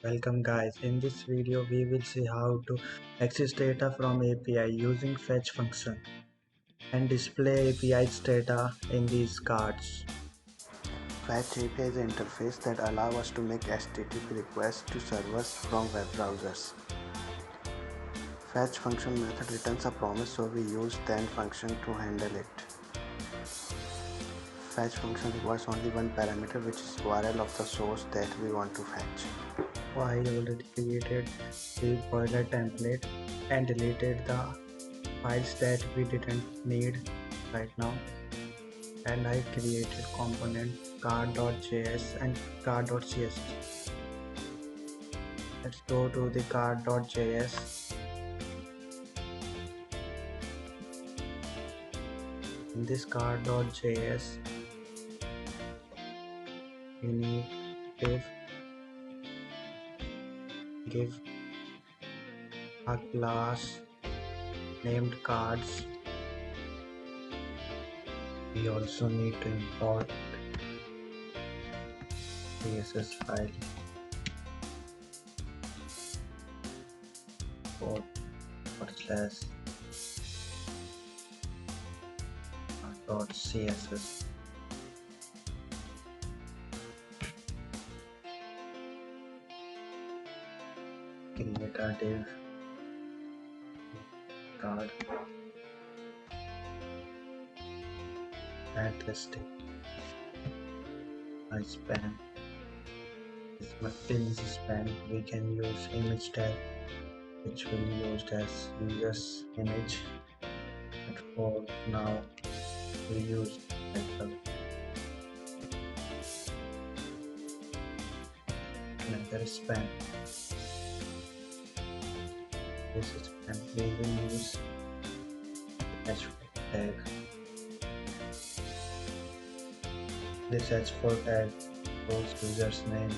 Welcome guys, in this video we will see how to access data from API using fetch function and display API's data in these cards. Fetch API is an interface that allows us to make HTTP requests to servers from web browsers. Fetch function method returns a promise, so we use then function to handle it. Fetch function requires only one parameter, which is URL of the source that we want to fetch. I already created the boiler template and deleted the files that we didn't need right now, and I created component card.js and card.css. Let's go to the card.js. In this card.js we need to give a class named cards. We also need to import CSS file /css. Create a div card, add this div, a span. In this span we can use image tag, which will be used as user's image, but for now we use method. Another span. This span we will use h4 tag. This h4 tag shows user's name.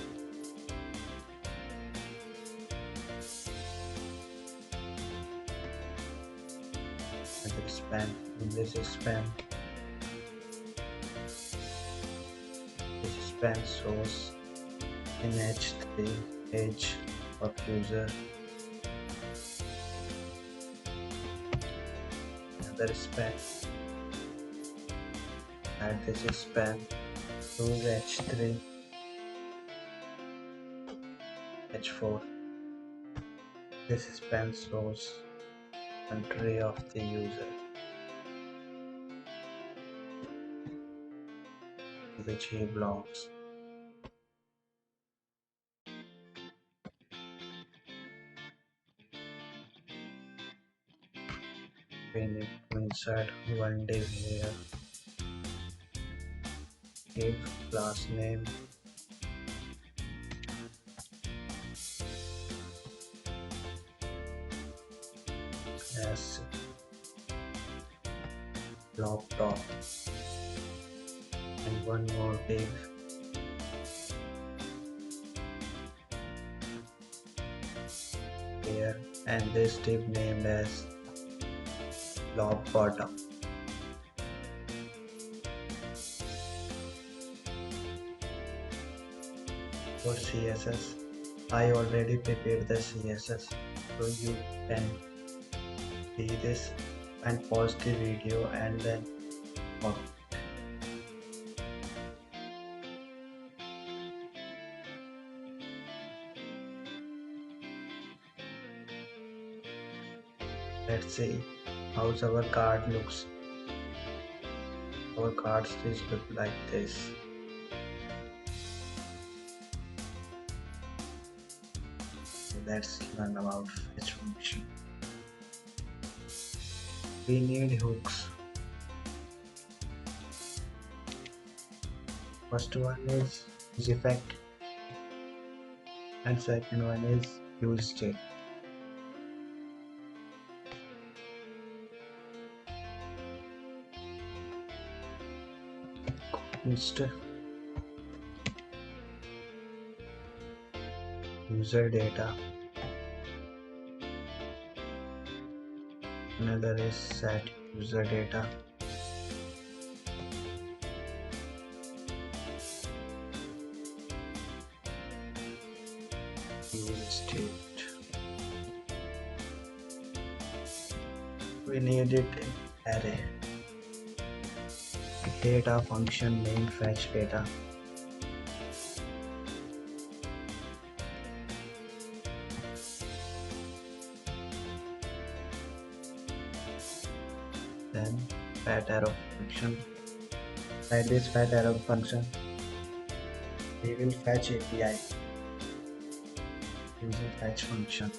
Another span. In this span shows in h3 age of user. Another span. Add this span to h3 h4. This span shows country of the user to which he belongs. We need to insert one div here. Give class name as laptop and one more div here, and this div named as blob bottom. For CSS, I already prepared the CSS, so you can see this and pause the video and then work. Let's see how our card looks. Our cards look like this. Let's learn about fetch function. We need hooks. First one is effect and second one is use state. Const user data. Another is set user data. use state. We need it in array. Data function main fetch data. Then fat arrow function. Like this fat arrow function, we will fetch API using fetch function.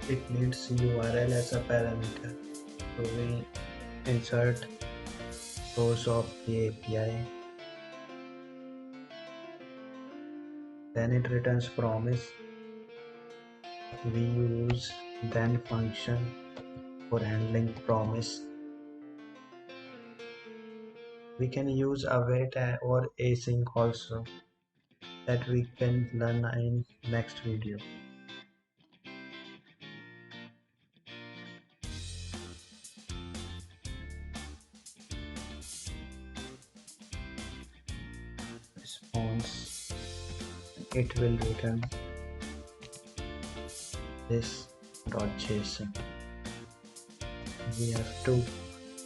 It needs URL as a parameter. So we insert source of the API. Then it returns promise. We use then function for handling promise. We can use await or async also, that we can learn in next video. Response, it will return this .json. We have to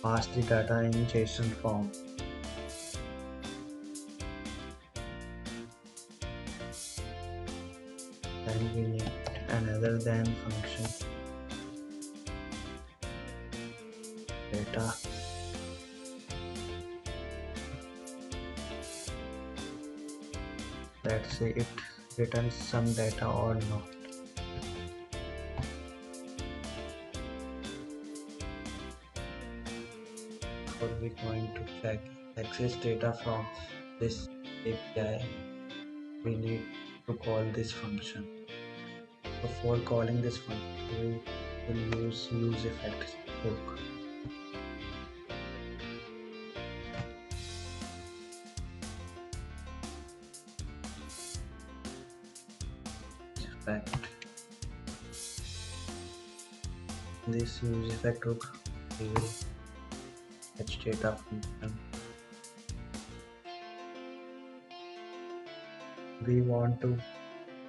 pass the data in JSON form. Then we need another than function data. Let's say it returns some data or not. So we're going to check access data from this API. We need to call this function. Before calling this function, we will use effect hook. Effect. This use effect hook, we will fetch data function. We want to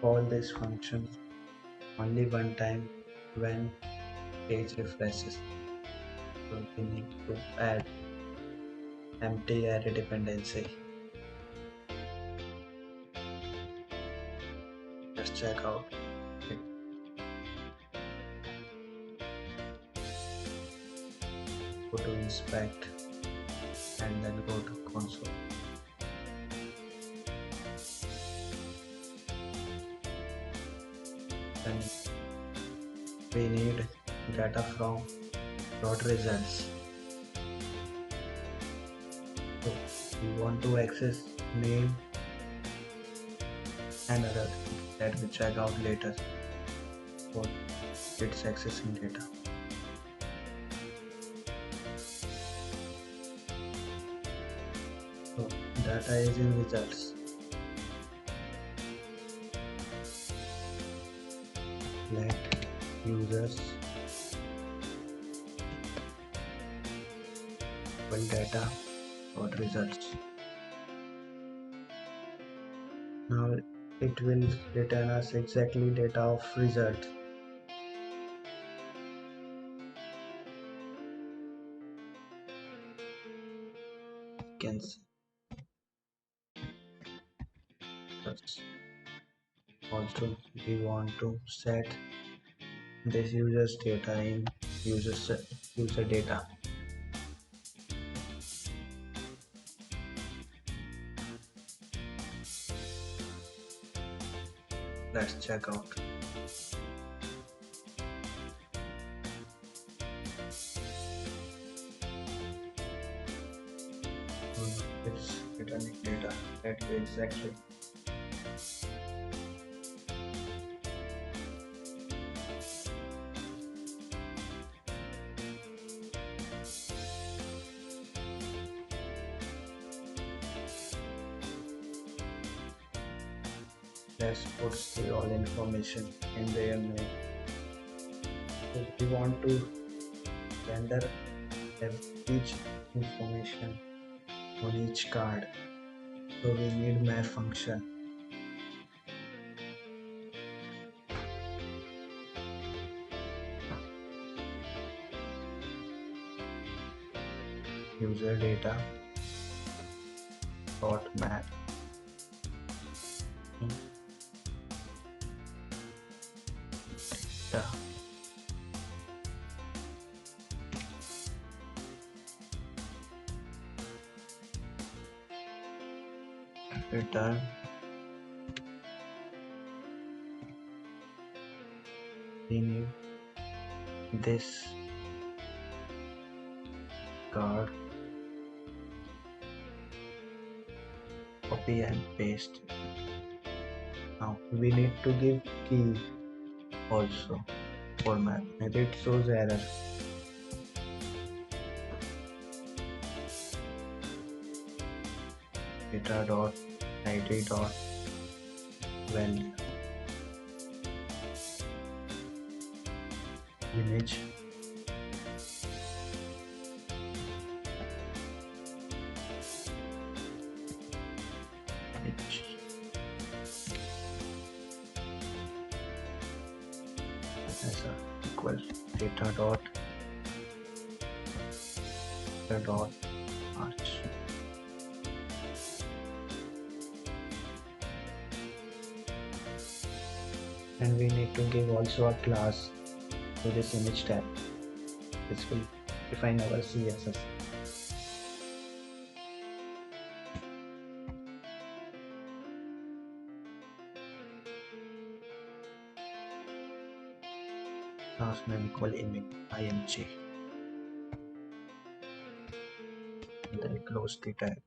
call this function only one time when page refreshes. So we need to add empty array dependency. Let's check out it. Go to inspect and then go to console. Then we need data from .results. So we want to access name and other things that we check out later for its accessing data. So data is in results. Let users equal data dot results. Now it will return us exactly data of result. You can see. Also we want to set this user's data in user data. Let's check out. It's returning data that way exactly. Let's put the all information in their name. So we want to render each information on each card. So we need map function. user data dot map data return we need this card, copy and paste. Now we need to give key also for map, and it shows error. Data dot id dot value image image as a equal data dot arch. And we need to give also a class to this image tab. This will define our CSS. Class name equal img. And then close the tab.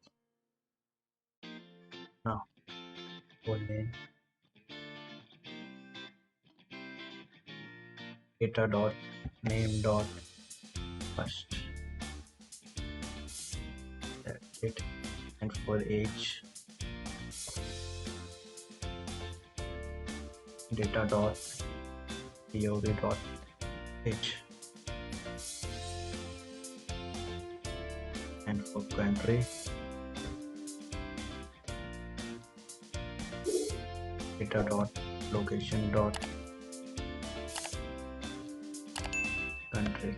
Now for name data dot name dot first. That's it. And for age data dot pov dot age. And for country data dot location dot country.